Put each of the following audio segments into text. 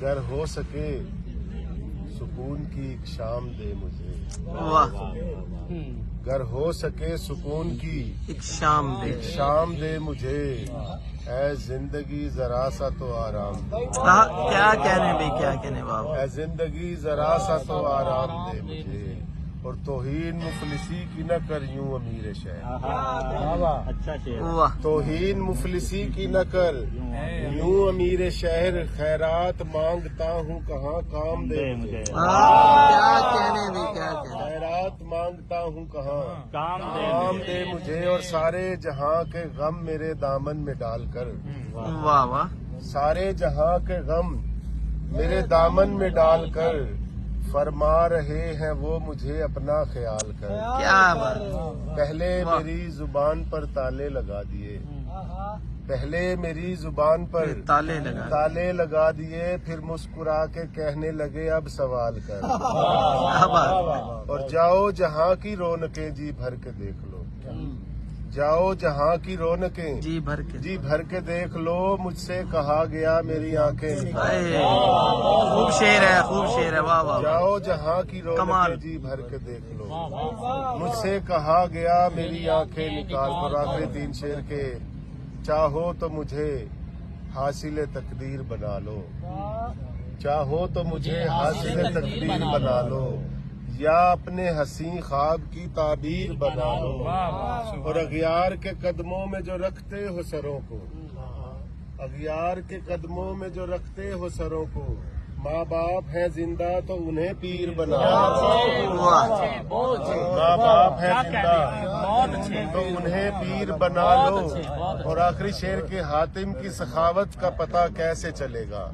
گر ہو سکے سکون کی ایک شام دے مجھے، واہ، گر ہو سکے سکون کی ایک شام دے، ایک شام دے مجھے، اے زندگی ذرا سا تو آرام دے، کیا کہنے بھائی، کیا کہنے بابا، اے زندگی ذرا سا تو آرام دے مجھے، اور توہین مفلسی کی نہ کر یوں امیر شہر، واہ، توہین مفلسی کی نہ کر یوں امیر شہر، خیرات مانگتا ہوں کہاں کام دے مجھے، کیا کہنے بھائی، کیا کہنے، خیرات مانگتا ہوں کہاں کام دے مجھے، اور سارے جہاں کے غم میرے دامن میں ڈال کر، واہ واہ، سارے جہاں کے غم میرے دامن میں ڈال کر، فرما رہے ہیں وہ مجھے اپنا خیال کر، کیا بات، پہلے میری زبان پر تالے لگا دیے، پہلے میری زبان پر تالے لگا دیے، پھر مسکرا کے کہنے لگے اب سوال کر، کیا بات، اور جاؤ جہاں کی رونقیں جی بھر کے دیکھ لو، جاؤ جہاں کی رونقیں جی بھر کے، جی بھر کے دیکھ لو، مجھ سے کہا گیا میری آنکھیں نکال، خوب شعر ہے، خوب شعر ہے، واہ واہ، جاؤ جہاں کی کمال، رونقیں جی بھر کے دیکھ لو، مجھ سے کہا گیا میری آنکھیں نکال کر، آخری 3 شعر کے، چاہو تو مجھے حاصل تقدیر بنا لو، چاہو تو مجھے حاصل تقدیر بنا لو، یا اپنے حسین خواب کی تعبیر بنا لو، اور اغیار کے قدموں میں جو رکھتے ہو سروں کو، اغیار کے قدموں میں جو رکھتے ہو سروں کو، ماں باپ ہیں زندہ تو انہیں پیر بنا لو، ماں باپ ہیں زندہ تو انہیں پیر بنا لو، اور آخری شعر کے، حاتم کی سخاوت کا پتہ کیسے چلے گا،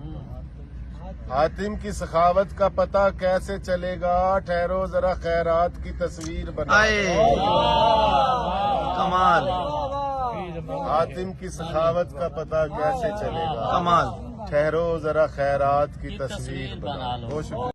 حاتم کی سخاوت کا پتہ کیسے چلے گا، ٹھہرو ذرا خیرات کی تصویر بنا لو، کمال، حاتم کی سخاوت کا پتہ کیسے چلے گا، کمال، ٹھہرو ذرا خیرات کی تصویر بنا لو، بہت شکریہ۔